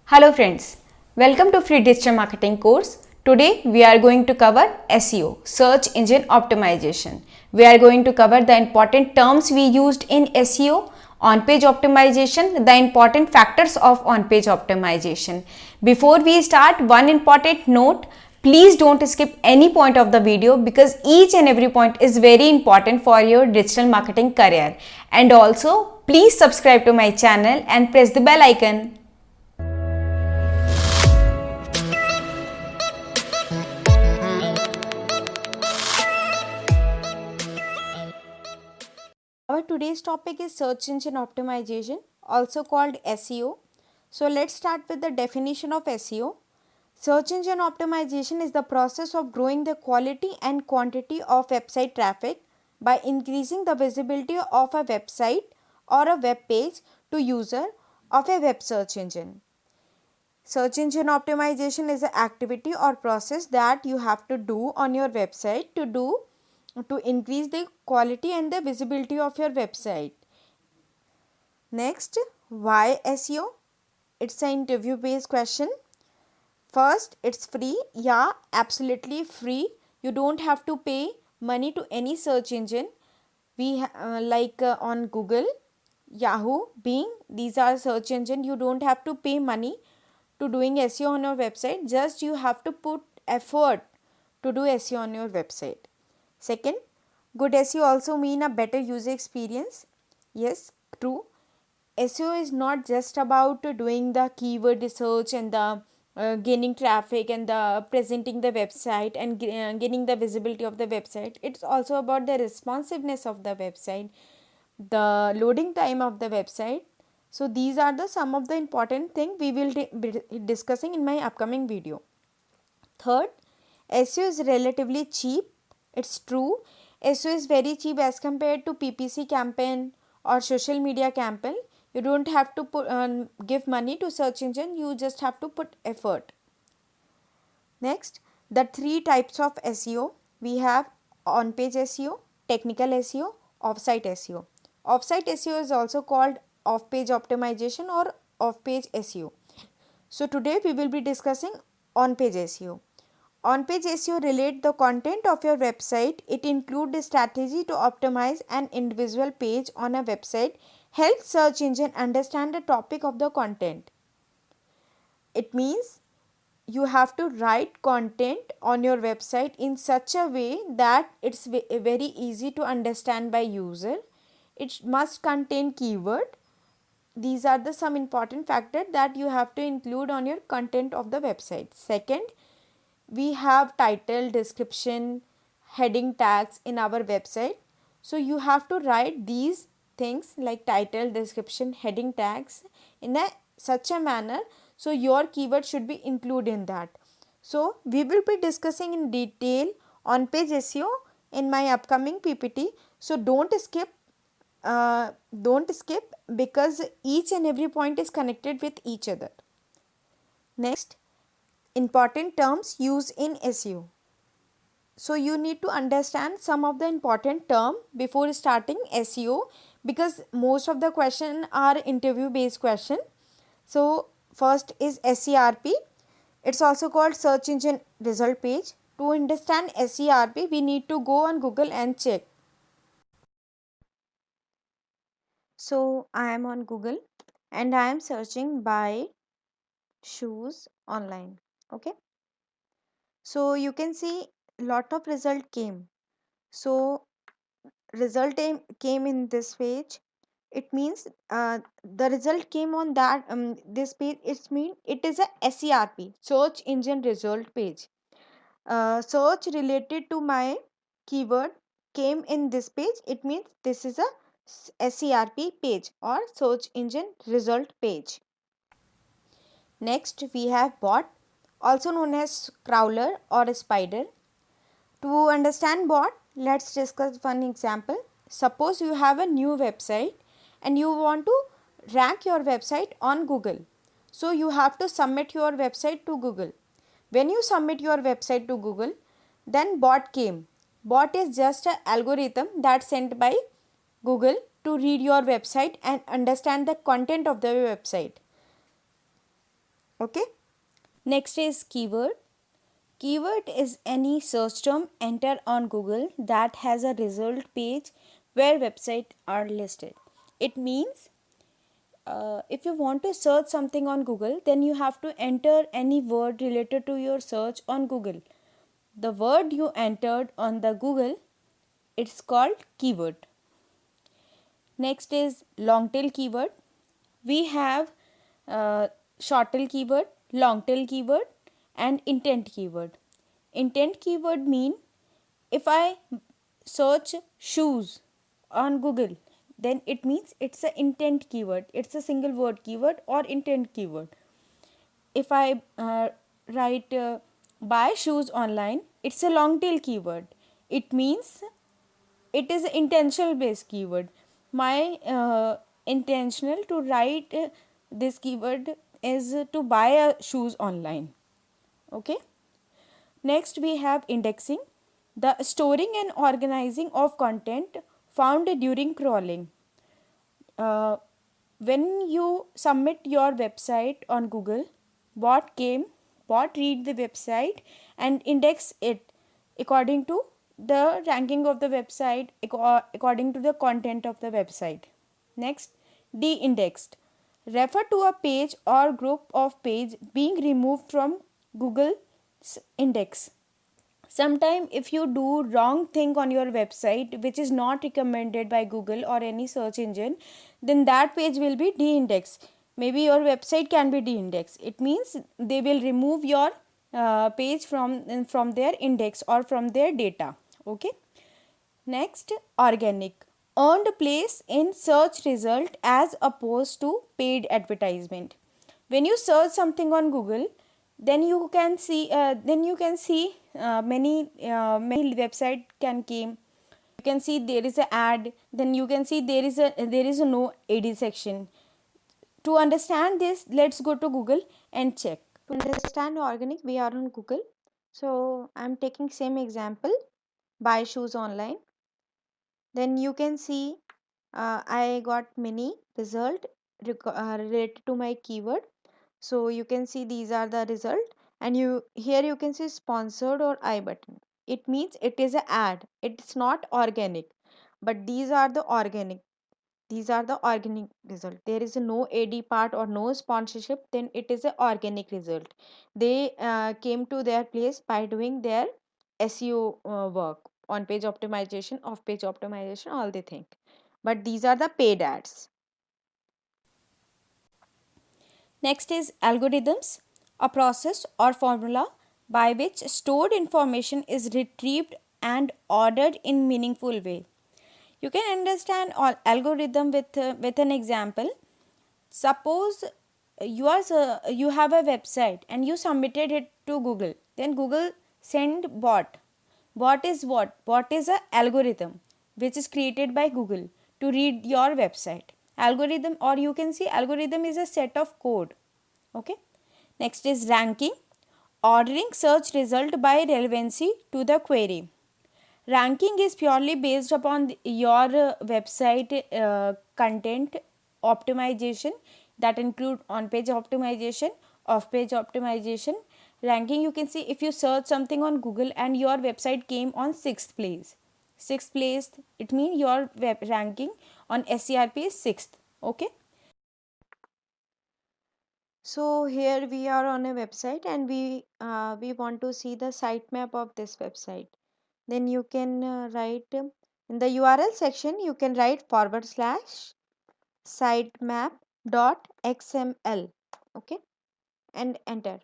Hello friends, welcome to free digital marketing course. Today we are going to cover SEO, search engine optimization. We are going to cover the important terms we used in SEO, on-page optimization, the important factors of on-page optimization. Before we start, one important note, please don't skip any point of the video because each and every point is very important for your digital marketing career. And also, please subscribe to my channel and press the bell icon. Our today's topic is search engine optimization, also called SEO. So let's start with the definition of SEO. Search engine optimization is the process of growing the quality and quantity of website traffic by increasing the visibility of a website or a web page to user of a web search engine. Search engine optimization is an activity or process that you have to do on your website to increase the quality and the visibility of your website. Next, why SEO? It's an interview based question. First, it's free. Yeah, absolutely free. You don't have to pay money to any search engine. On Google, Yahoo, Bing, these are search engine. You don't have to pay money to doing SEO on your website. Just you have to put effort to do SEO on your website. Second, good SEO also mean a better user experience. Yes, true. SEO is not just about doing the keyword research and the gaining traffic and the presenting the website and gaining the visibility of the website. It's also about the responsiveness of the website, the loading time of the website. So these are the some of the important thing we will be discussing in my upcoming video. Third, SEO is relatively cheap. It's true. SEO is very cheap as compared to PPC campaign or social media campaign. You don't have to give money to search engine. You just have to put effort. Next, the three types of SEO. We have on-page SEO, technical SEO, off-site SEO. Off-site SEO is also called off-page optimization or off-page SEO. So today we will be discussing on-page SEO. On-page SEO relate the content of your website. It includes a strategy to optimize an individual page on a website, help search engine understand the topic of the content. It means you have to write content on your website in such a way that it's very easy to understand by user. It must contain keyword. These are the some important factors that you have to include on your content of the website. Second, we have title, description, heading tags in our website. So you have to write these things like title, description, heading tags in such a manner so your keyword should be included in that. So we will be discussing in detail on page SEO in my upcoming PPT. So don't skip because each and every point is connected with each other. Next, important terms used in SEO. So you need to understand some of the important term before starting SEO because most of the question are interview based question. So first is SERP. It's also called search engine result page. To understand SERP, we need to go on Google and check. So I am on Google and I am searching buy shoes online. Okay. So you can see lot of result came. So result came in this page. It means the result came on that this page. It means it is a SERP, search engine result page. Search related to my keyword came in this page. It means this is a SERP page or search engine result page. Next we have bot, also known as crawler or spider. To understand bot, let's discuss one example. Suppose you have a new website and you want to rank your website on Google. So you have to submit your website to Google. When you submit your website to Google, then bot came. Bot is just an algorithm that's sent by Google to read your website and understand the content of the website. Okay. Next is keyword. Keyword is any search term entered on Google that has a result page where websites are listed. It means if you want to search something on Google, then you have to enter any word related to your search on Google. The word you entered on the Google, it's called keyword. Next is long tail keyword. We have short tail keyword, long tail keyword, and intent keyword. Intent keyword mean if I search shoes on Google, then it means it's an intent keyword. It's a single word keyword or intent keyword. If I write buy shoes online, it's a long tail keyword. It means it is intentional based keyword. My intentional to write this keyword is to buy shoes online. Okay. Next we have indexing, the storing and organizing of content found during crawling. uh, when you submit your website on Google, bot read the website and index it according to the ranking of the website, according to the content of the website. Next, de-indexed, refer to a page or group of page being removed from Google's index. Sometime if you do wrong thing on your website which is not recommended by Google or any search engine, then that page will be de-indexed. Maybe your website can be de-indexed. It means they will remove your page from their index or from their data. Okay. Next, organic, earned place in search result as opposed to paid advertisement. When you search something on Google, many website can came. You can see there is a ad, then you can see there is a no ad section. To understand this, let's go to Google and check. To understand organic, we are on Google. So I'm taking same example, buy shoes online. Then you can see I got many result related to my keyword. So you can see these are the result, and you can see sponsored or I button. It means it is a ad. It's not organic, but these are the organic result. There is no ad part or no sponsorship, then it is a organic result. They came to their place by doing their SEO work, on page optimization, off page optimization, all they think. But these are the paid ads. Next is algorithms, a process or formula by which stored information is retrieved and ordered in meaningful way. You can understand all algorithm with an example. Suppose you have a website and you submitted it to Google. Then Google send bot. Bot is what? Bot is a algorithm which is created by Google to read your website. Algorithm, or you can see algorithm is a set of code. Okay. Next is ranking, ordering search result by relevancy to the query. Ranking is purely based upon your website content optimization, that include on page optimization, off page optimization. Ranking, you can see if you search something on Google and your website came on 6th place. 6th place, it means your web ranking on SERP is 6th. Okay. So here we are on a website and we want to see the sitemap of this website. Then you can write in the URL section, you can write / sitemap.xml. Okay, and enter.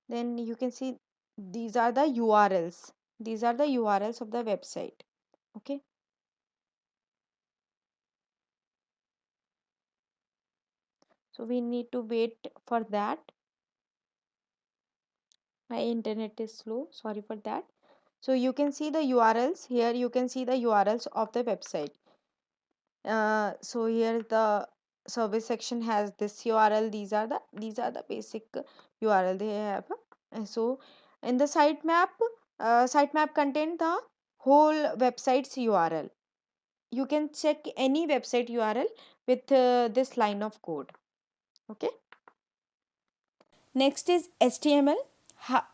Then you can see these are the URLs. These are the URLs of the website. Okay. So we need to wait for that. My internet is slow, sorry for that. So you can see the URLs here. You can see the URLs of the website. So here the service section has this URL. These are the basic URL they have. So in the sitemap contain the whole website's URL. You can check any website URL with this line of code. Okay. Next is HTML.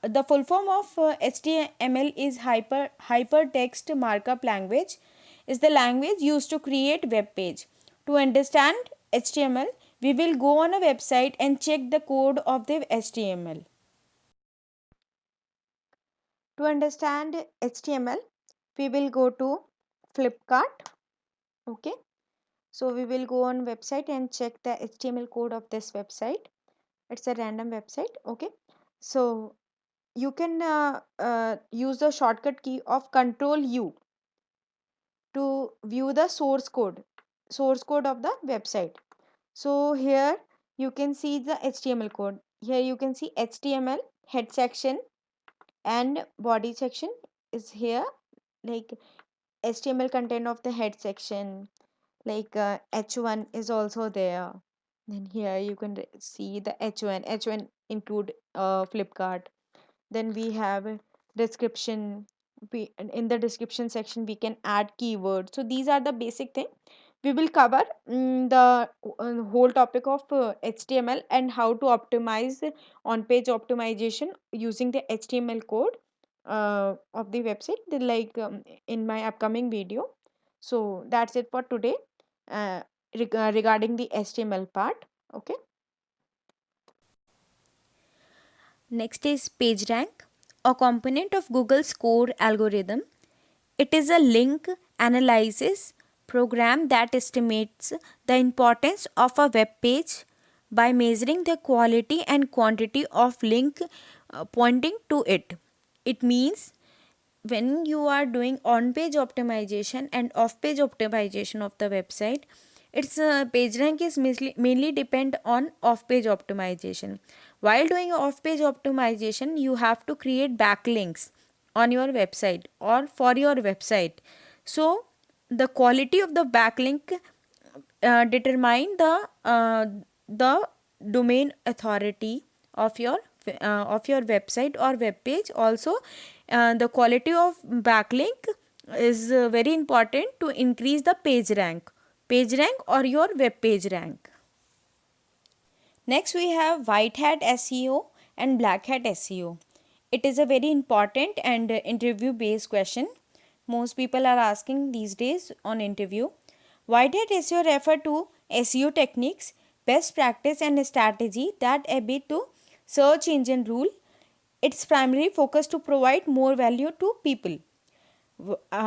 The full form of HTML is Hypertext Markup Language. Is the language used to create web page. To understand HTML, we will go on a website and check the code of the HTML. To understand HTML, we will go to Flipkart. Okay. So we will go on website and check the HTML code of this website. It's a random website. Okay. So you can use the shortcut key of Control U to view the source code of the website. So here you can see the HTML code. Here you can see HTML head section and body section is here, like HTML content of the head section, like h1 is also there. Then here you can see the h1 include Flipkart. Then we have a description. In the description section we can add keywords. So these are the basic thing. We will cover the whole topic of HTML and how to optimize on page optimization using the HTML code of the website, in my upcoming video. So that's it for today, regarding the HTML part. Okay. Next is PageRank, a component of Google's core algorithm. It is a link analysis program that estimates the importance of a web page by measuring the quality and quantity of link pointing to it. It means when you are doing on page optimization and off page optimization of the website, its page rank is mainly depend on off page optimization. While doing off page optimization, you have to create backlinks on your website or for your website. So the quality of the backlink determine the domain authority of your website or web page. Also the quality of backlink is very important to increase the page rank or your web page rank. Next we have white hat SEO and black hat SEO. It is a very important and interview based question. Most people are asking these days on interview. White hat SEO refer to SEO techniques, best practice and strategy that abide to search engine rule. Its primary focus to provide more value to people.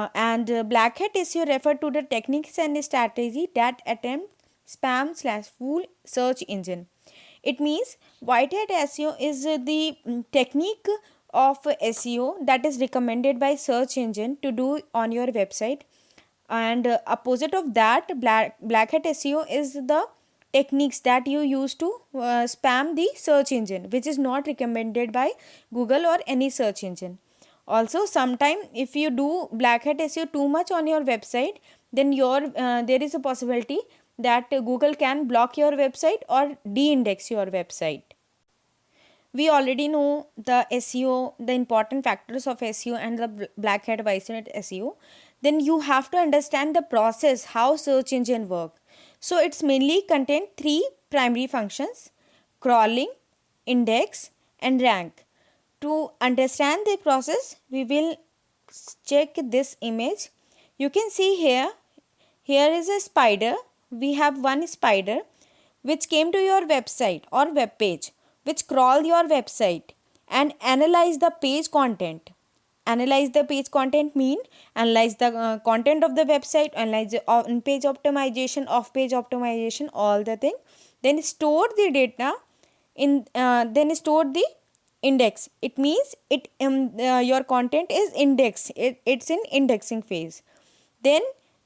And black hat SEO refer to the techniques and strategy that attempt spam/fool search engine. It means white hat SEO is the technique of SEO that is recommended by search engine to do on your website, and opposite of that, black hat SEO is the techniques that you use to spam the search engine, which is not recommended by Google or any search engine. Also sometime if you do black hat SEO too much on your website, then there is a possibility that Google can block your website or de-index your website. We already know the SEO, the important factors of SEO and the black hat white hat SEO. Then you have to understand the process, how search engine work. So it's mainly contain three primary functions: crawling, index and rank. To understand the process, we will check this image. You can see here is a spider. We have one spider which came to your website or web page, which crawl your website and analyze the page content. Analyze the page content mean analyze the content of the website, analyze the on page optimization, off page optimization, all the thing. Then store the data in then store the index. It means your content is indexed. It's in indexing phase. Then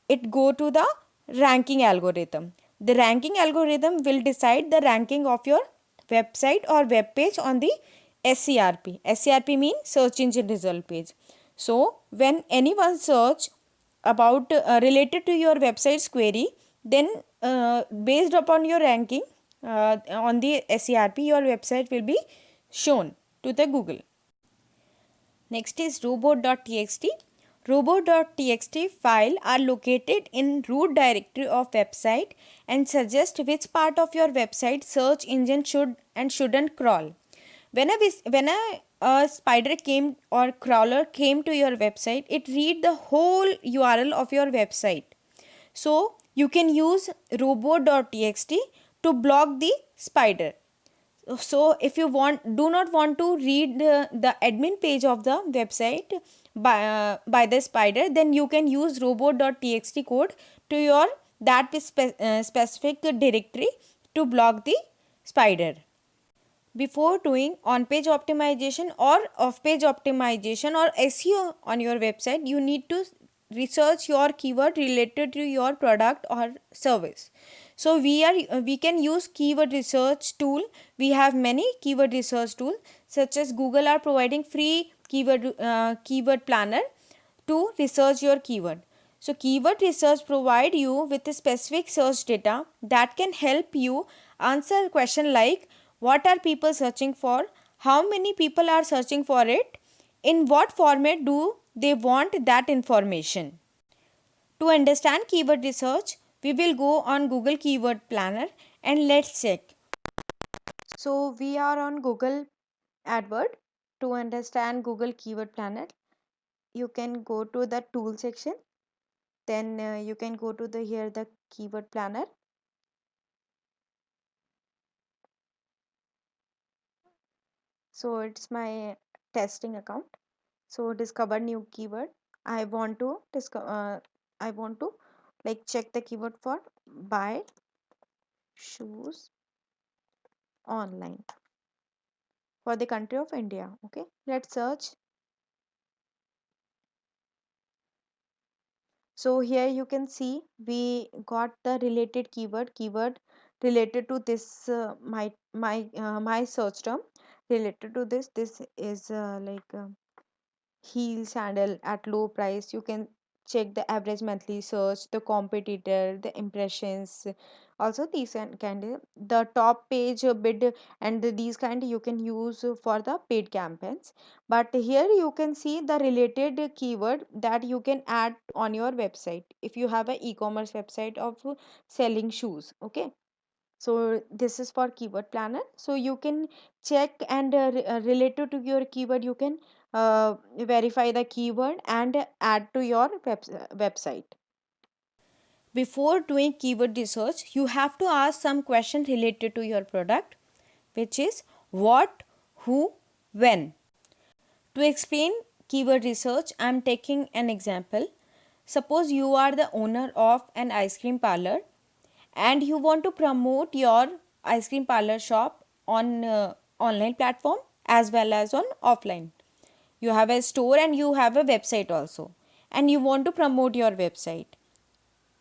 it go to the ranking algorithm. The ranking algorithm will decide the ranking of your website or web page on the SERP. SERP means search engine result page. So when anyone search about related to your website's query, then based upon your ranking on the SERP, your website will be shown to the Google. Next is robot.txt. Robot.txt file are located in root directory of website and suggest which part of your website search engine should and shouldn't crawl. When a spider came or crawler came to your website, it read the whole URL of your website. So you can use robot.txt to block the spider. So if you do not want to read the admin page of the website by the spider, then you can use robot.txt code to your specific directory to block the spider. Before doing on page optimization or off page optimization or SEO on your website, you need to research your keyword related to your product or service. So we can use keyword research tool. We have many keyword research tool, such as Google are providing free keyword planner to research your keyword. So keyword research provide you with a specific search data that can help you answer a question like what are people searching for, how many people are searching for it, in what format do they want that information. To understand keyword research, we will go on Google Keyword Planner and let's check. So we are on Google AdWord. To understand Google Keyword Planner, you can go to the tool section. Then you can go to the keyword planner. So it's my testing account. So discover new keyword. I want to discover. I want to like check the keyword for buy shoes online for the country of India. Okay, let's search. So here you can see we got the related keyword related to this my search term related to this is heel sandal at low price. You can check the average monthly search, the competitor, the impressions, also these kind of the top page bid, and these kind you can use for the paid campaigns. But here you can see the related keyword that you can add on your website if you have an e-commerce website of selling shoes. Okay, so this is for keyword planner. So you can check and related to your keyword you can verify the keyword and add to your website. Before doing keyword research, you have to ask some question related to your product, which is what, who, when. To explain keyword research, I am taking an example. Suppose you are the owner of an ice cream parlor and you want to promote your ice cream parlor shop on online platform as well as on offline. You have a store and you have a website also, and you want to promote your website.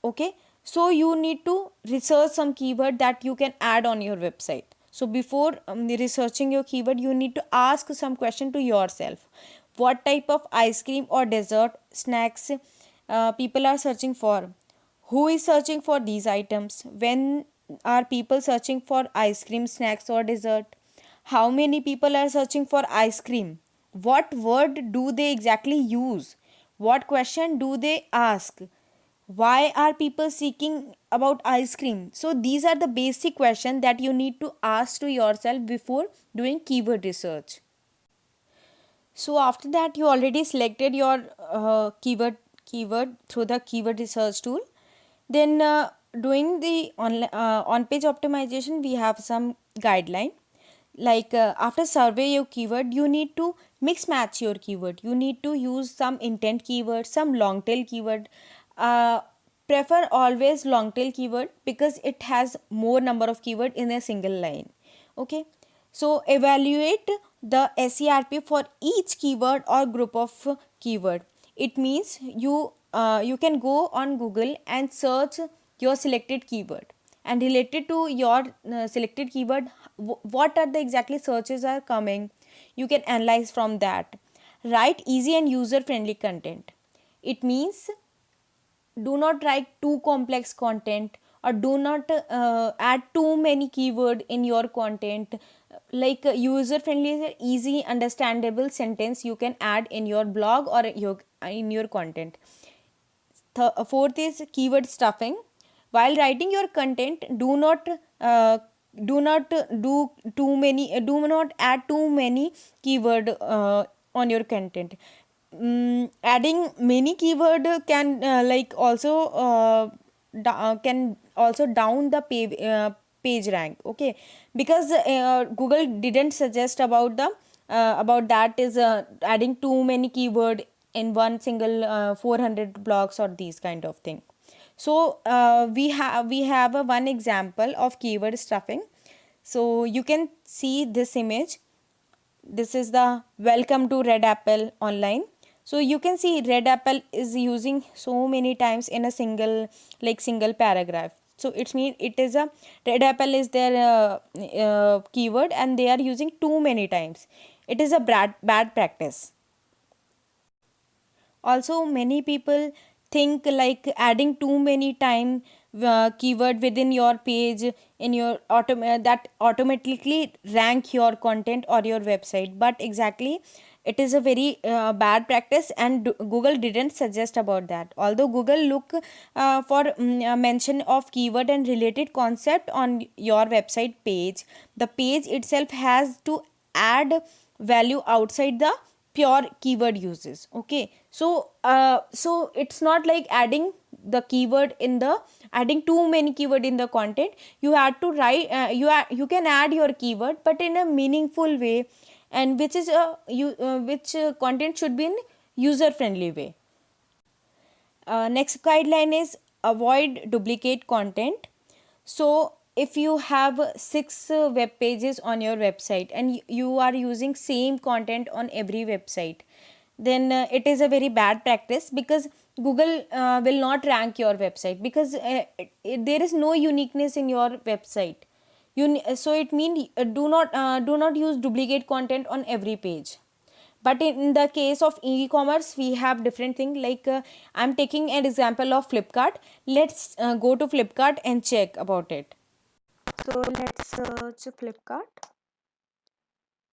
Okay, so you need to research some keyword that you can add on your website. So before researching your keyword, you need to ask some question to yourself. What type of ice cream or dessert snacks people are searching for? Who is searching for these items? When are people searching for ice cream, snacks or dessert? How many people are searching for ice cream? What word do they exactly use? What question do they ask? Why are people seeking about ice cream? So these are the basic questions that you need to ask to yourself before doing keyword research. So after that you already selected your keyword through the keyword research tool. Then doing the on page optimization, we have some guideline. Like after survey your keyword, you need to mix match your keyword. You need to use some intent keyword, some long tail keyword. uh, Prefer always long tail keyword because it has more number of keyword in a single line. Okay, so evaluate the SERP for each keyword or group of keyword. It means you can go on Google and search your selected keyword, and related to your selected keyword, what are the exactly searches are coming, you can analyze from that. Write easy and user friendly content. It means do not write too complex content, or do not add too many keyword in your content. Like user friendly is a easy understandable sentence you can add in your blog or in your content. Fourth is keyword stuffing. While writing your content, do not do not do not add too many keyword on your content. Adding many keyword can can also down the page rank, okay, because Google didn't suggest about the about that is adding too many keyword in one single 400 blocks or these kind of thing. So we have a one example of keyword stuffing. So you can see this image. This is the welcome to Red Apple online. So you can see Red Apple is using so many times in a single paragraph. So it means it is a Red Apple is their keyword and they are using too many times. It is a bad practice. Also many people think like adding too many time keyword within your page in your that automatically rank your content or your website, but exactly it is a very bad practice, and Google didn't suggest about that. Although Google look for a mention of keyword and related concept on your website page, the page itself has to add value outside the pure keyword uses, okay. So so it's not like adding the keyword in the adding too many keyword in the content. You have to write you can add your keyword but in a meaningful way, and which is which content should be in user friendly way. Next guideline is avoid duplicate content. So if you have six web pages on your website and you are using same content on every website, then it is a very bad practice, because Google will not rank your website, because there is no uniqueness in your website. So it means do not use duplicate content on every page. But in the case of e-commerce we have different thing, like I'm taking an example of Flipkart. Let's go to Flipkart and check about it. So let's search Flipkart.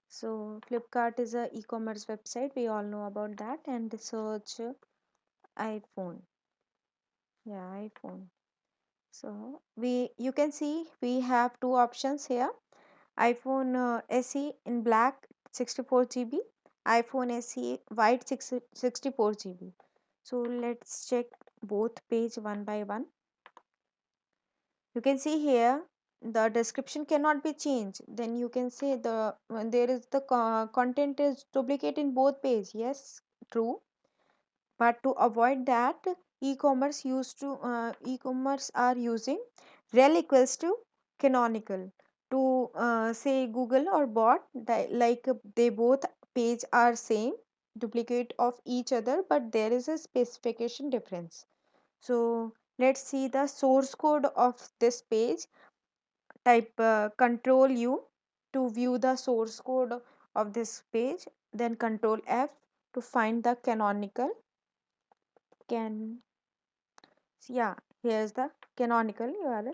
So Flipkart is a e-commerce website, we all know about that, and search iPhone. Yeah, iPhone. So you can see we have two options here: iPhone SE in black 64 GB, iPhone SE white 64 GB. So let's check both page one by one. You can see here the description cannot be changed. Then you can say the when there is the content is duplicate in both page. Yes, true. But to avoid that, e-commerce are using rel equals to canonical to say Google or bot that, like they both page are same duplicate of each other, but there is a specification difference. So let's see the source code of this page. Type control U to view the source code of this page, then control F to find the canonical. Can Yeah, here's the canonical URL.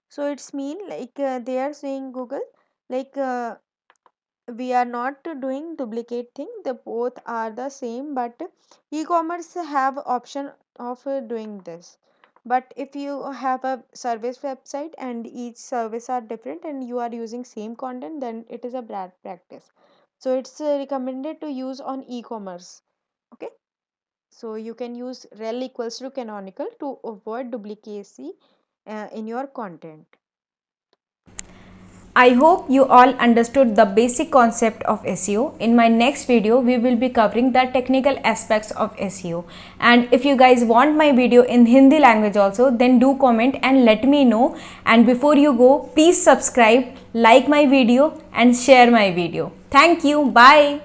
So it's mean like they are saying Google like we are not doing duplicate thing, the both are the same, but e-commerce have option of doing this. But if you have a service website and each service are different and you are using same content, then it is a bad practice. So it's recommended to use on e-commerce, okay. So you can use rel equals to canonical to avoid duplicacy in your content. I hope you all understood the basic concept of SEO. In my next video, we will be covering the technical aspects of SEO. And if you guys want my video in Hindi language also, then do comment and let me know. And before you go, please subscribe, like my video and share my video. Thank you. Bye.